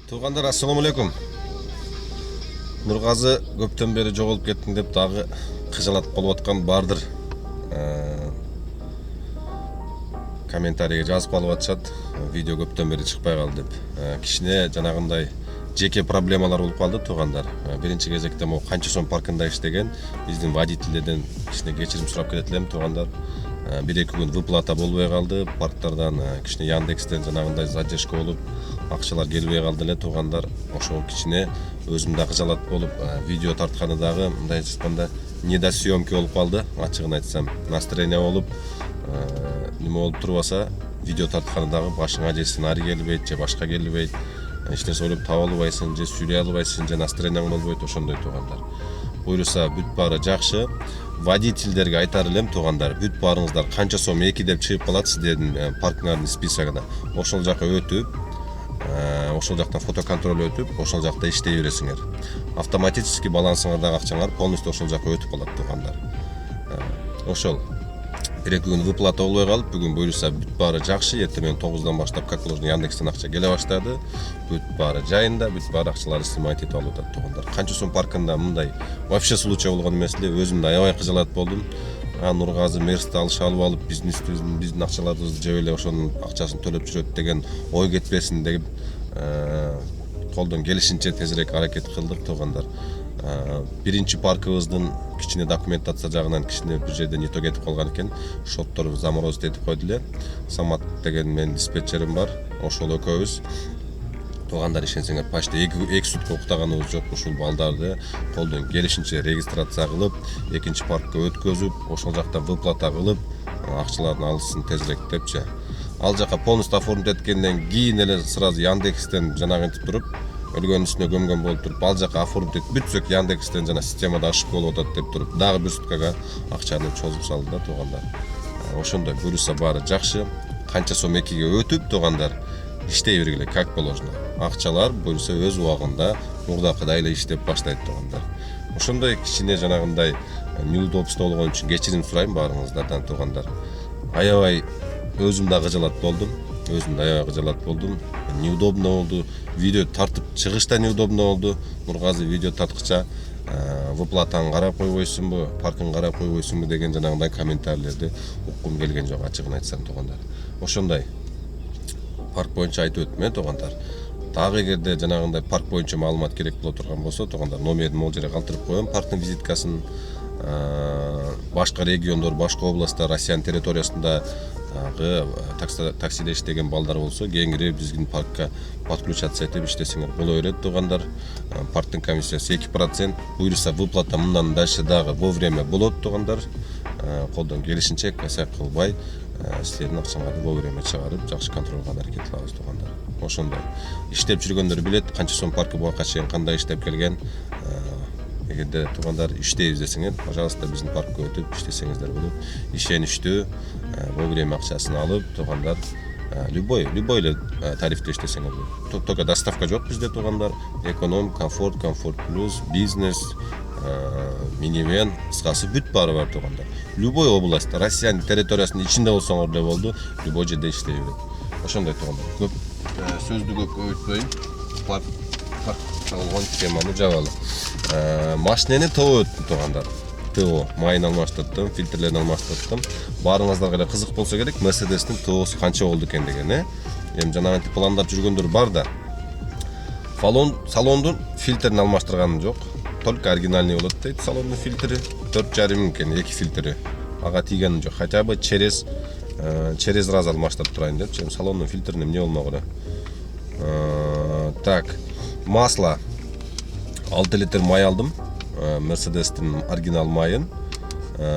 Туғандар, ассаламу алейкум. Нұрғазы көптен бері жоғалып кеттің деп дағы қыжалатып қалып отқан бардыр. Комментарийге жазып қалып атышат. Видео көптен бері шықпай қалды деп. Кішіне жанағындай жеке проблемалар болып қалды туғандар. Бірінші кезекте мо қанша сом паркында іштеген біздің водительдерден кішіне кешірім сұрап келетілем туғандар. Bir-екі күн выплата болбай қалды, парктардан кішіне Яндекстен жанағындай задержка болып, ақшалар келбей қалды эле туғандар. Ошо кичине өзүм да кыжалат болуп, видео тартканы дагы мындай айтканда недосъемки болуп калды. Ачыгын айтсам, настроение болуп, неме болуп турбаса, видео тартканы дагы башыңа же сценарий келбейт, же башка келбейт. Эч нерсе ойлоп таба албайсың, же сүйлөй албайсың, же настроениең болбойт, ошондой туғандар. Буйруса бүт баары жакшы. Водительдерге айтар элем туғандар, бүт баарыңыздар канча сом 2 деп чыгып калат сиздердин паркыңардын списогуна. Ошол жака өтүп, ошол жактан фотоконтроль өтүп, ошол жакта иштей бересиңер. Автоматически балансыңардагы акчаңар полностью ошол жака өтүп калат туғандар. Ошол. Bir-екі күн выплата болбой калып, бүгүн буйруса бүт баары жакшы. Эртең 9-дан баштап как положено Яндекстен акча келе баштады. Бүт баары жайында, бүт баары акчалары снимать этип алып атат туғандар. Канча сом паркында мындай вообще случай болгон эмес эле. Өзүм да аябай кыжалат болдум. Нургазы Мерсти алып биздин үстүбүздүн, биздин акчаларыбызды жеп эле ошонун акчасын төлөп жүрөт деген ой кетпесин деп колдон келишинче тезирээк аракет кылдык туғандар. Биринчи паркыбыздын кичине документация жагынан кичине бир жерде не то кетип калган экен. Шоттор замороз этип койду эле. Самат деген менин диспетчерим бар. Ошол экөөбүз туғандар ишенсеңер почти 2 сутка уктаганыбыз жок. Ушул балдарды колдон келишинче регистрация кылып, экинчи паркка өткөзүп, ошол жакта выплата кылып, акчаларын алсын тезирээк депчи. Ал жака полностью оформить эткенден кийин эле сразу Яндекстен жанагы интип туруп, өлгөн үстүнө көмгөн болуп туруп, ал жака оформить этип бүтсөк Яндекстен жана системада ошибка болуп атат деп туруп, дагы 1 суткага акчаны чозуп салды да туғандар. Ошондой буйруса баары жакшы. Канча сом 2ге өтүп туғандар, иштей бергиле как положено. Акчалар буйруса өз убагында мурдакыдай эле иштеп баштайт туғандар. Ошондой кичине жанагындай неудобство болгон үчүн кечирим сурайм баарыңыздардан туғандар. Аябай өзүм да кыжалат болдум. Неудобно болду. Видео тартып чыгышта неудобно болду. Нургазы видео тарткыча выплатаны карап койбойсуңбу, паркын карап койбойсуңбу деген жанагындай комментарийлерди уккум келген жок, ачыгын айтсам туғандар. Ошондой парк боюнча айтып өттүм туғандар. Дагы эгерде жанагындай парк боюнча маалымат керек боло турган болсо туғандар, номерин могул жерге калтырып коем, парктын визиткасын. Башка региондор, башка областтар, Россиянын территориясында таксиде иштеген балдар болсо, кеңири биздин паркка подключаться этип иштесеңер боло берет туғандар. Парктын комиссиясы 2%. Буйруса выплата мындан дальше дагы вовремя болот туғандар. Колдон келишинче косяк кылбай, силердин акчаңарды вовремя чыгарып, жакшы контролго аракет кылабыз туғандар. Ошондой. Иштеп жүргөндөр билет, канча сом паркы буга чейин кандай иштеп келген. Эгерде туғандар иштейбиз десеңер, пожалуйста, биздин паркка өтүп иштесеңиздер болот. Ишеничтүү, вовремя акчасын алып, туғандар любой эле тарифте иштесеңер болот. Только доставка жок бизде туғандар. Эконом, комфорт плюс, бизнес, минивэн, кыскасы бүт баары бар туғандар. Любой область, Россиянын территориясынын ичинде болсоңор эле болду, любой жерде иштей берет. Ошондой туғандар. Көп сөздү көп көбөйтпөйм. Парк болгон теманы жабалы. Машинени ТО өттүм туғандар. ТО майын алмаштырдым, фильтрлерин алмаштырдым. Баарыңыздарга эле кызык болсо керек, Мерседестин ТОсу канча болду экен деген, Эми жанагынтип пландап жүргөндөр бар да. Салондун фильтрин алмаштырганым жок. Только оригинальный болот дейт салондун фильтри. 4,5 мың экен, 2 фильтри. Ага тийгеним жок. Хотя бы через раз алмаштырып турайын деп. Салондун фильтрин эмне болмок эле. Так, масло 6 литр май алдым. Мерседестин оригинал майын.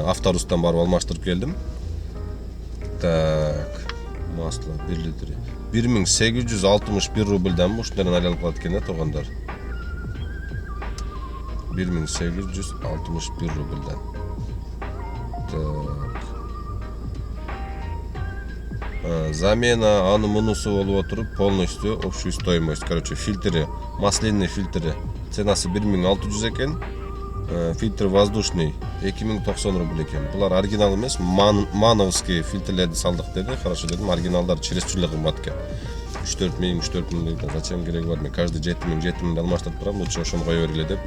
Авторустан барып алмаштырып келдим. Так, масло 1 литри. 1861 рубльдан ушундан алып калат экен туғандар. 1861 рубльдан. Так. Замена аны мунусу болуп отуруп, полностью общую стоимость, фильтры, масляный фильтры ценасы 1600 экен. Фильтр воздушный 2090 рубль экен. Булар оригинал эмес, мановский фильтрлерди салдык деди. Хорошо дедим, оригиналдар чересчур эле кымбат экен. 3-4 ming зачем кереги бар? Мен каждый 7 миңди алмаштырып турам, лучше ошону кое бергиле деп,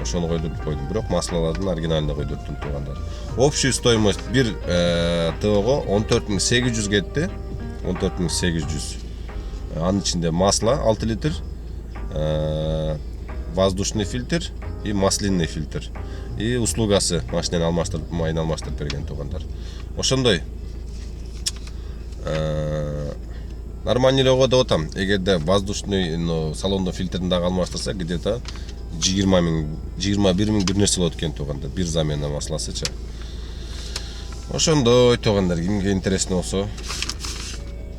ошону койдуруп койдум. Бирок маслалардын оригиналын койдурттум туугандар. Общий стоимость бир ТОго 14800 кетти. 14800. Анын ичинде масло 6 литр, воздушный фильтр и маслинный фильтр. И услугасы машинени алмаштырып, майын алмаштырып берген туугандар. Ошондой нормально эле деп атам. Эгерде воздушный салондо фильтрин дагы алмаштырса, где-то 20 миң, 21 миң бир нерсе болот экен туугандар. Бир замена маслосычы. Ошондой туугандар, кимге интересно болсо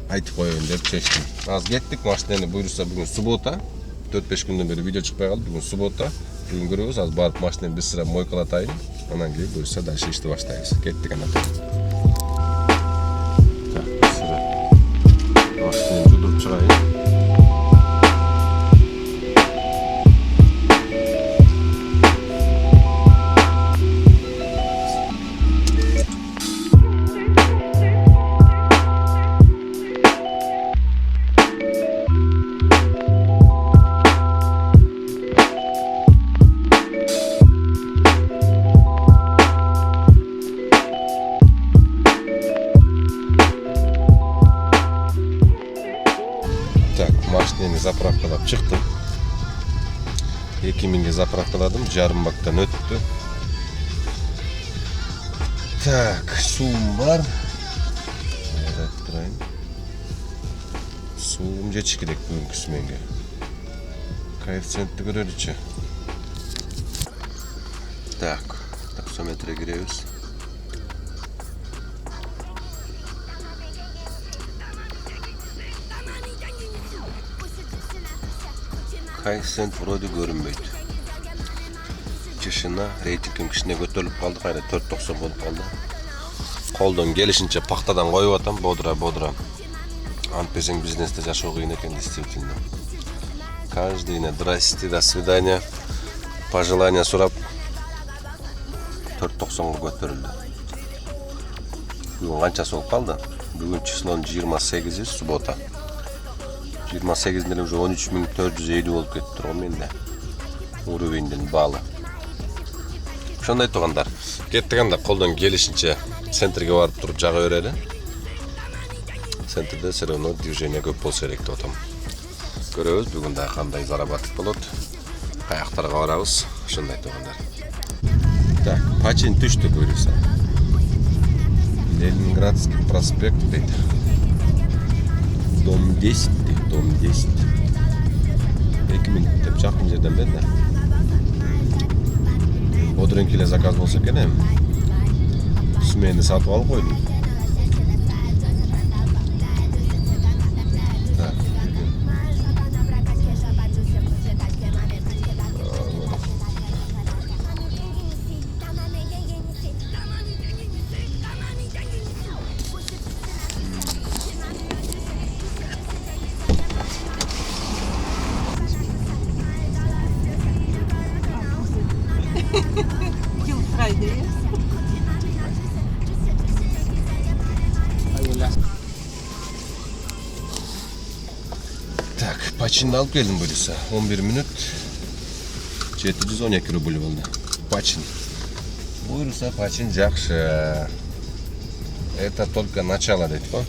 айтып коеюн деп чечтим. Азыр кеттик, машинени буйруса бүгүн суббота. 4-5 күндөн бери видео чыкпай калды. Бүгүн суббота. Бүгүн көрөбүз. Азыр барып машинени бир сыра мойкалатайын. Анан кийин буйруса дальше ишти баштайбыз. Кеттик анда. Машинени жудуруп чыгайын. Машинени заправкалап чыктым. 2000ге заправкаладым, жарым бактан өттү. Так, суум бар. Айтып турайын. Суум жетиш керек бүгүнкүсү менге. Коэффициентти көрөлүчү. Так, таксометрге киребиз. Коэффициент вроде көрүнбөйт. Жашына рейтингим кичине көтөрүлүп калды, кайра 4.90 болуп калды. Колдон келишинче пактадан коюп атам, бодура. Антпесең бизнесте жашоо кыйын экен, действительно. Каждый день здрасте, до свидания, пожелания сурап 4.90 көтөрүлдү. Бүгүн канчасы болуп калды? Бүгүн числонун 28 суббота. 28 эле уже 13450 болуп кетип турган менде. Уровеньдин баалы. Ошондой туугандар. Кеттик анда колдон келишинче центрге барып туруп жага берели. Центрде все равно движение көп болсо керек деп атам. Көрөбүз бүгүн да кандай заработок болот. Каяктарга барабыз. Ошондой туугандар. Так, Пачин түштү буйруса. Ленинградский проспект дейт. Дом 10. Дом 10. 2 минут деп жакын жерден бер да. Бодренький заказ болсо экен эми. Сменни сатып алып койдум. Так, Пачинди алып келдим буюрса. 11 минут 712 рубль болду. Пачин. Буюрса Пачин жакшы. Это только начало дейт го.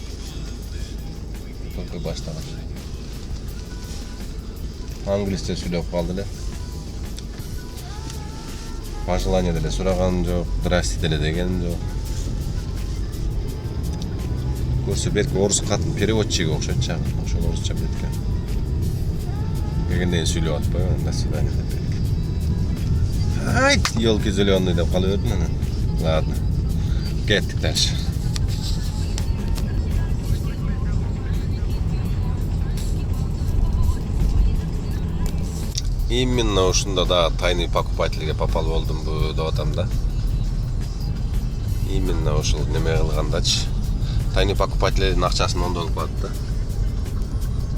Только башталыш. Англисче сүйлөп калды эле. Пожелание деле сураган жок, здрасте деле деген жок. Көрсө берки орус катын переводчиге окшойт чагы. Ошол орусча билет экен. Келгенден сүйлөп атпайбы, до свидания деп. Айт, ёлки зелёный деп кала бердим анан. Ладно. Кеттик дальше. Именно ушунда да тайный покупательге попал болдум бу деп атам да. Именно ушул неме кылгандачы. Тайный покупательдин акчасын ондолуп калат да.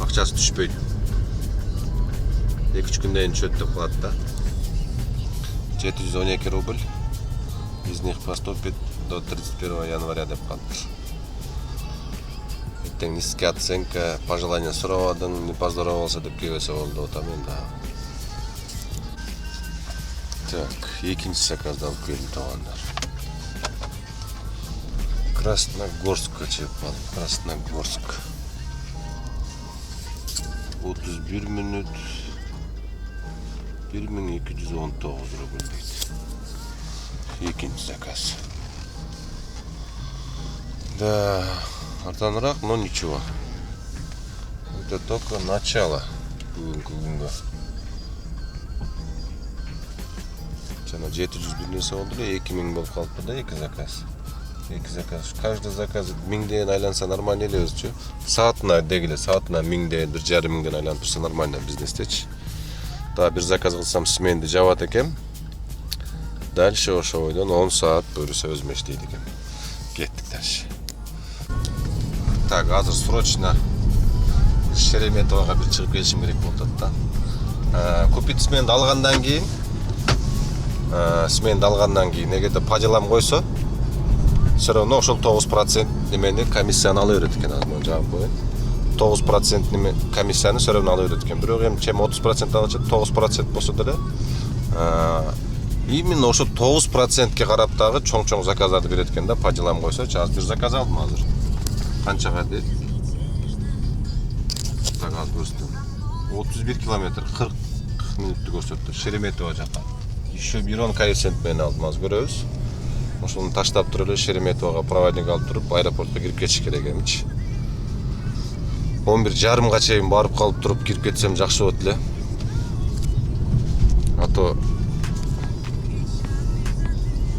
Акчасы түшпөйт. 2-3 күндөн кийин түшөт деп калат да. 712 рубль. Из них поступит до 31 января деп калат. эртең низкая оценка, пожелание сурабадың, не поздоровался деп келбесе болду отам енді. Так, екінші заказды алып келдім тауғандар. Красногорскқа чеп алып, Красногорск. 31 минут 1219 рубль дейді. Екінші заказ. Да, артанырақ, но ничего. Это только начало бүгінгі. Жана 700 бірнесі oldu, 2000 болып қалыпты да, екі заказ. Екі заказ. Каждый заказ 1000-ден айланса нормально еле өзі. Саатына дегіле, саатына 1000-ден, 1,5-ден айланып тұрса нормально бизнестечі. Daha bir zakaz kılsam smenді жабат екем. Дальше ошо ойдан 10 saat бөрісі өзмештейді екем. Кеттік дальше. Так, азыр срочно Шереметоваға бір шығып келішім керек болды да. Купить сменді алғандан кейін, егерде пажалам қойса, все равно ошол 9% немені комиссияны ала берет екен, азман жауап қойын. 9% комиссияны все равно ала берет екен. Бирок эми чем 30% алачы, 9% болсо деле, именно ошо 9%ке карап дагы чоң заказдарды берет экен да, пажалам койсо, азыр бир заказ алдым азыр. Канчага дейт? Так, аз көрсөтөм. 31 километр 40 минутту көрсөттү. Шереметова жака. Еще бирон коэффициент менен алдым, аз көрөбүз. Ошону таштап туруп эле Шереметовага проводник алып туруп, аэропортко кирип кетиш керек эмичи. 11:30 чейин барып калып туруп кирип кетсем жакшы болот эле.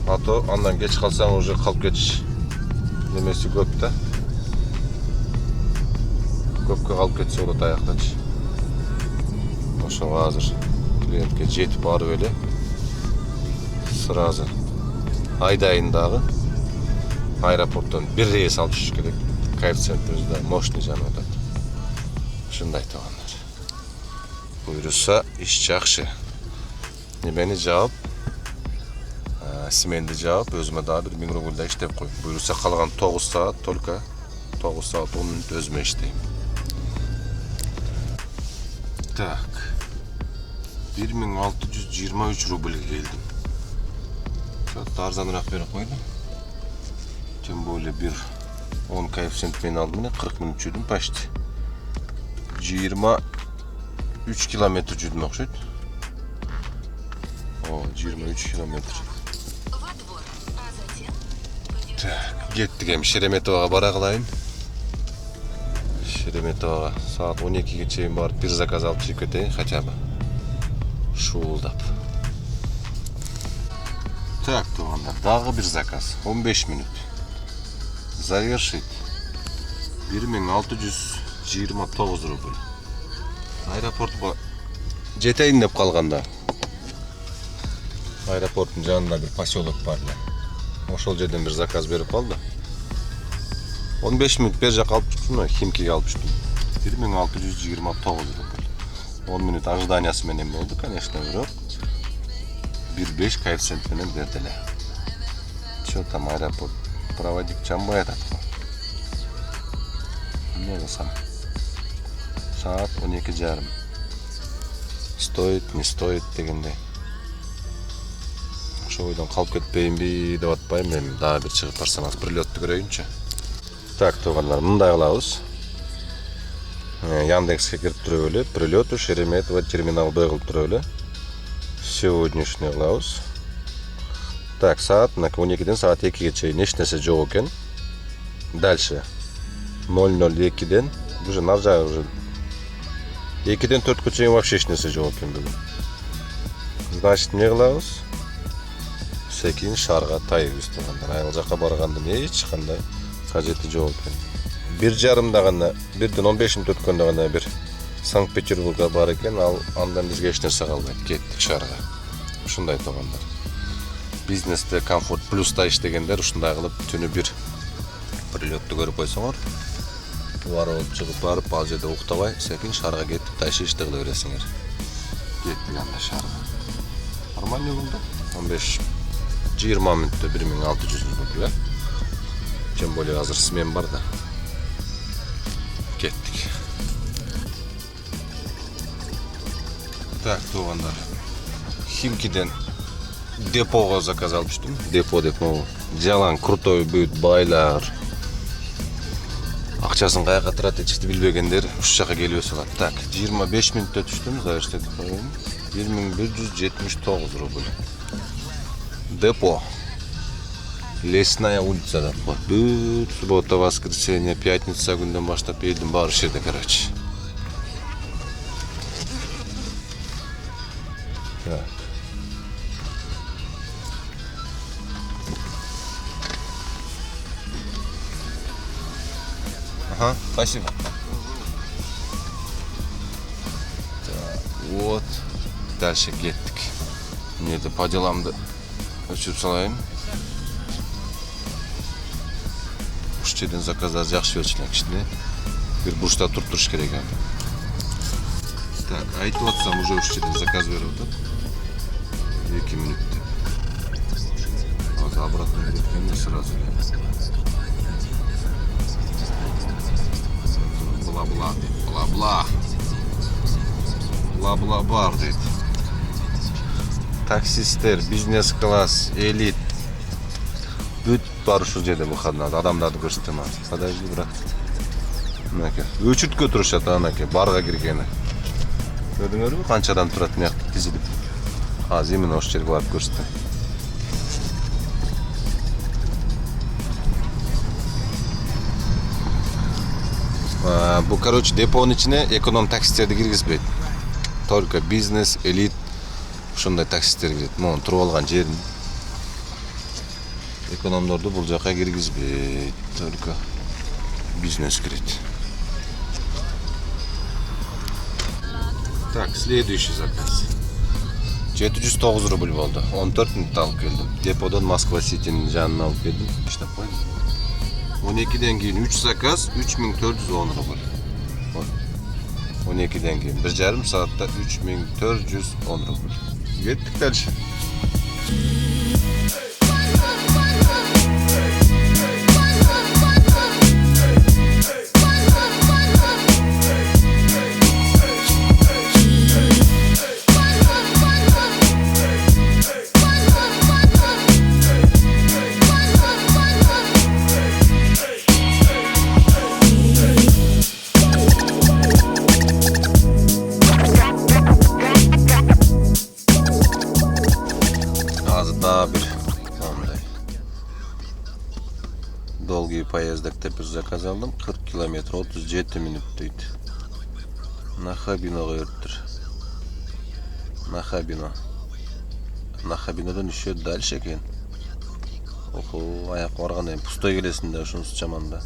Ато андан кеч калсаң уже калып кетиш немеси көп да. Көпкө калып кетсе болот аяктачы. Ошого азыр клиентке жетип барып эле сразу айдайын дагы аэропорттон бир рейс алып түшүш керек. Коэффициент өзү мощный жанып атат. Ушундай туугандар. Буйруса иш жакшы. Немени жаап, сменди жаап, өзүмө дагы 1000 рубль иштеп коюм. Буйруса калган 9 saat, только 9 saat 10 minut өзүмө иштейм. Так. 1623 рубльге келдим. Çok arзаныраак берип койдум. Тем более bir 10 коэффициент менен алдым, 40 минут жүрдүм почти. 23 километр жүрдүм окшойт. 23 километр. Так, кеттик эми Шереметовага бара калайын. Шереметовага saat 12-ге чейин барып бир заказ алып чыгып кетейин хотя бы. Шуулдап. Так, туугандар, дагы бир заказ. 15 минут. Завершить. 1629 рубль. Аэропортко жетейин деп калганда. Аэропорттун жанында бир поселок бар эле. Ошол жерден бир заказ берип калды. 15 минут бер жака алып чыктым, Химкиге алып чыктым. 1629 рубль. 10 минут ожиданиясы менен болду, конечно, бирок 1,5 коэффициент менен бердиле. Чё там аэропорт проводник чамбай атат. Не кылсам. Saat 12:30. Стоит, не стоит дегендей. Ошо ойдон калып кетпейинби деп атпайм, мен дагы бир чыгып барсам аз прилеттү көрөйүнчү. Так, туугандар, мындай кылабыз. Яндекске кирип туруп эле, прилету Шереметова терминал Б кылып туруп эле. Сегодняшний кылабыз. Так, saat 12-ден saat 2-ге чейин эч нерсе жок экен. Дальше 0:02-ден уже нар жагы уже 2-ден 4-кө чейин вообще эч нерсе жок экен бүгүн. Значит, эмне кылабыз? Секин шаарга тайыбыз туугандар. Айыл жака баргандын эч кандай кажети жок экен. 1:30 гана, 1-ден 15 мүнөт өткөндө гана бир Санкт-Петербургга бар экен, ал андан бизге эч нерсе калбайт. Кеттик шаарга. Ушундай туугандар. Бизнесте комфорт плюста иштегендер ушундай кылып түнү бир прилеттү көрүп койсоңор, убары болуп чыгып барып, ал жерде уктабай, секин шаарга кетип, дальше ишти кыла бересиңер. Кеттик анда шаарга. Нормально болду. 15-20 мүнөттө 1600 рубль. Тем более азыр смен бар да. Так, туугандар. Химкиден депого заказ алыптым. Депо деп могу. Жалаң крутой бүт байлар. Акчасын каяка турат эчти билбегендер уш жака келип салат. Так, 25 мүнөттө түштүм, заверштетип коеюн. 1179 рубль. Депо. Лесная улица да. Бүт суббота, воскресенье, пятница күндөн баштап элдин баары жерде, короче. Так. Ага, спасибо. Так, вот. Дальше кеттик. Эмнеде паджаламды өчүрүп салайын. Уш жерден заказдар жакшы беришкен кичине. Бир бурчта туруп туруш керек экен. Так, айтып атсам уже уш жерден заказ берип атат. 2 мүнөттө. Азыр обратно кеткенде сразу. Бла-бла, бла-бла. Бла-бла бар дейт. Таксисттер, бизнес-класс, элит. Бүт бар ушул жерде мыканат. Адамдарды көрсөтөм. Подожди, брат. Мынакей. Өчүрткө турушат анакей, барга киргени. Көрдүңөрбү? Канча адам турат мыякта тизилип. Азыр эмне ошол жерге барып көрсөтөм. Бу, короче, депонун ичине эконом таксистерди киргизбейт. Только бизнес, элит ушундай таксистер кирет. Монун туруп алган жерин. Экономдорду бул жака киргизбейт. Только бизнес кирет. Так, следующий заказ. 709 рубль болду. 14 мүнөттө алып келдим. Деподон Москва-Ситинин жанына алып келдим. Иштеп койдум. 12'den кийин 3 заказ 3410 рубль. 12'den кийин 1,5 саатта 3410 рубль. Кеттик дальше. Долгий поездок тепер заказ алдым. 40 километр 37 мүнөт дейт. Нахабиноға өрттір. Нахабинодон еще дальше екен. Охо, аяқ барғанда пустой келесін да, ушунусу жаманда.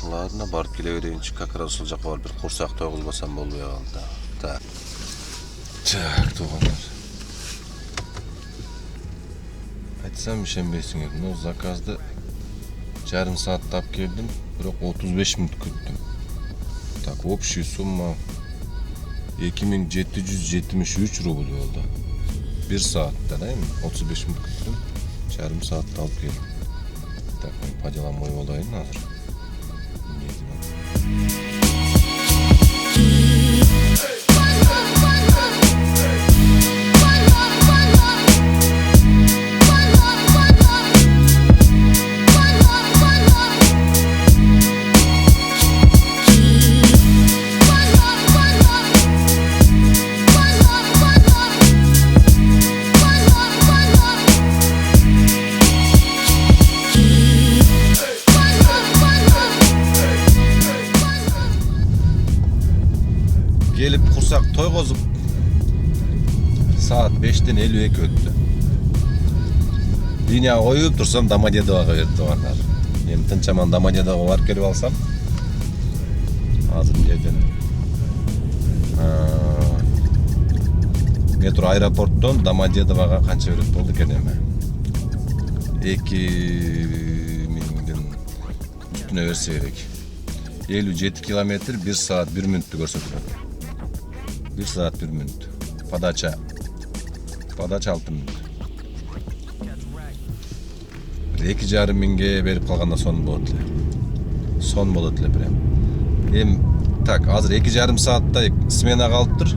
Ладно, барып келе берейинчи. Как раз ушул жака барып бир курсак тойгузбасам болбой калды. Так. Туугандар. Айтсам ишенбейсиңер, но заказды жарым саатта алып келдим, бирок 35 мүнөт күттүм. Так, общая сумма 2773 рубль болду. 1 саатта, да, 35 мүнөт күттүм, жарым саатта алып келдим. Так, мен паджаламай болайын азыр. Gelip kursak toygozуп saat 5'ten 52 öttü. Linya koyup tursam Домодедового берди туугандар. Эми тынчаман Домодедового барып келип алсам. Азыр жерден метро аэропорттон Домодедового канча берет болду экен эми? 2000'den üstüne verse gerek. 57 kilometre 1 saat 1 мүнөттү көрсөтүлөт. 1 saat 1 minut. Подача 6 minut. 2,5 миңге берип калганда сон болот эле. Сон болот эле прям. Эми Так, азыр 2,5 сааттай смена калыптыр.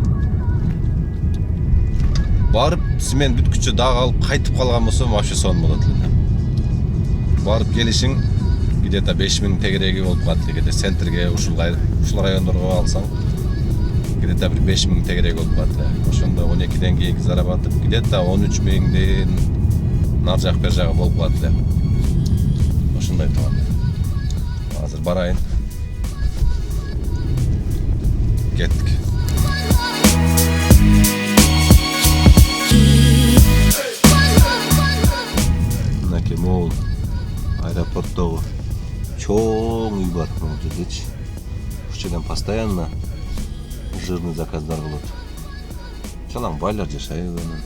Барып, смен бүткүчө дагы алып кайтып калган болсом, вообще сон болот эле. Барып келишиң где-то 5000 тегереги болуп калат, где-то центрге ушул райондорго алсаң, где-то бир 5000 тегереги болуп калат. Ошондо 12ден кийинки зарабатып, где-то 13000ден нар жак бер жагы болуп калат эле. Ошондой турган. Азыр барайын. Кеттик. Мынакей могул аэропорттогу чоң үй бар могул жердечи. Ушул жерден постоянно жирный заказдар кылат. Чалаң байлар жашайбы анан.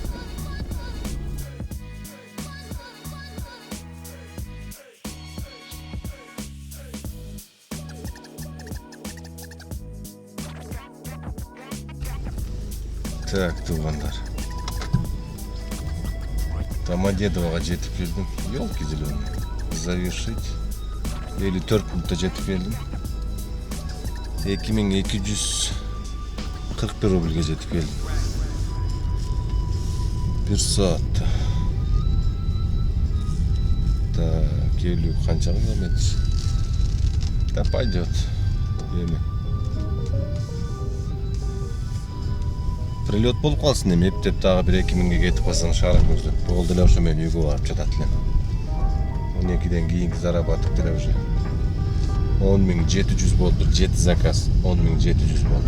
Так, туғандар. Домодедовоға жетіп келдім. Елки зеленый. Завершить. 54 минутта жетіп келдім. 2241 рубльге жетіп келдім. 1 саатта. Так, келу қанша километр? Да пойдет. Еме. Прилет болуп калсын эми, эптеп дагы 1-2 миңге кетип калсаң шарык өздөп. Болду эле ошо мен үйгө барып жатат элем. 12ден кийинки заработок деле уже 10700 болду, 7 заказ, 10700 болду.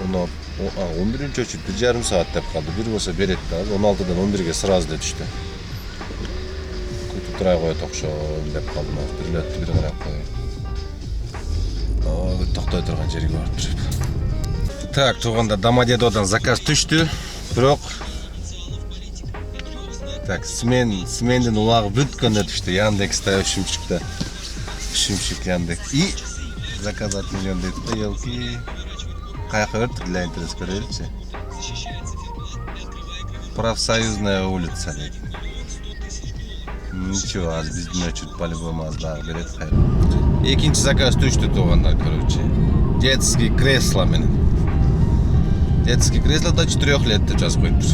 11-нчи очуп 1,5 саат деп калды. Бир болсо берет да, 16дан 11ге сразу эле түштү. Күтүп турай коет окшойм деп калдым. Прилетти бир карап коеюн. Токтой турган жерге барып туруп. Так, туғанда Домодедоводан заказ түштү, бирок так, смендин улагы бүткөндө түштү. Яндексте үшүмчүк Яндекс. И заказать миллион дейт да, елки. Каяка берип для интерес көрөлүчү. Профсоюзная улица дейт. Ничего, аз биздин өчүт по-любому аз дагы берет. Экинчи заказ түштү туғандар, короче. Детский кресло менен. Детский кресло до 4 лет деп жазып коюптур.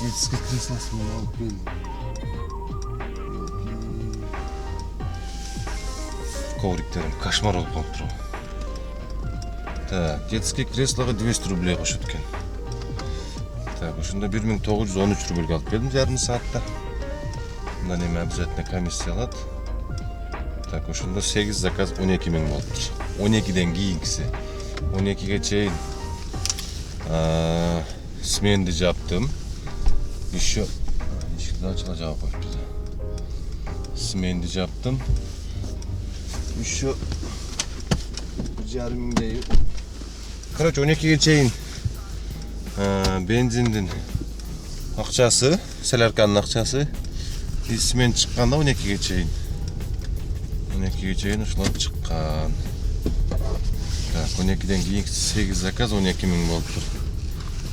Детский креслосын алып келдим. Ковриктерим кошмар болуп калыптыр. Так, детский креслого 200 рублей кошот экен. Так, ошондо 1913 рубльге алып келдим жарым саатта. Мындан эми обязательно комиссия алат. Так, ошондо 8 заказ 12 миң болуптур. 12ден кийинкиси. 12ге чейин сменди жаптым. Еще ишикти ачыла жаап коюпту. Сменди жаптым. Еще 1,5 миңдей. Короче, 12ге чейин бензиндин акчасы, солярканын акчасы, смен чыкканда 12ге чейин. 12ге чейин ушулар чыккан. Так, 12ден кийинки 8 заказ 12 миң болуптур.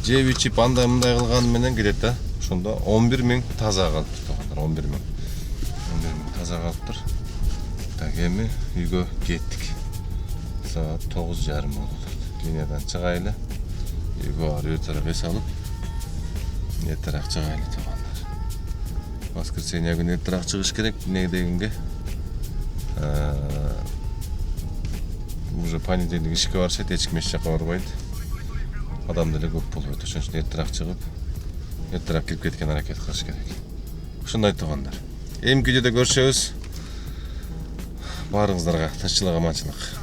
Жеп ичип андай мындай кылганы менен где-то ошондо 11 миң таза калыптыр. 11 миң таза калыптыр. Так, эми үйгө кеттик. Саат 9:30 болду. Линиядан чыгайлы. Үйгө барып эртерээк эс алып, эртерээк чыгайлы туугандар. Воскресенье күнү эртерээк чыгыш керек. Эмне дегенге уже понедельник ишке барышат, эч ким эч жака барбайт. Адам деле көп болуп, ошон үчүн эртерээк чыгып, эртерээк кирип кеткен аракет кылыш керек. Ушундай туугандар. Эми видеодо көрүшөбүз. Баарыңыздарга тынччылык, аманчылык.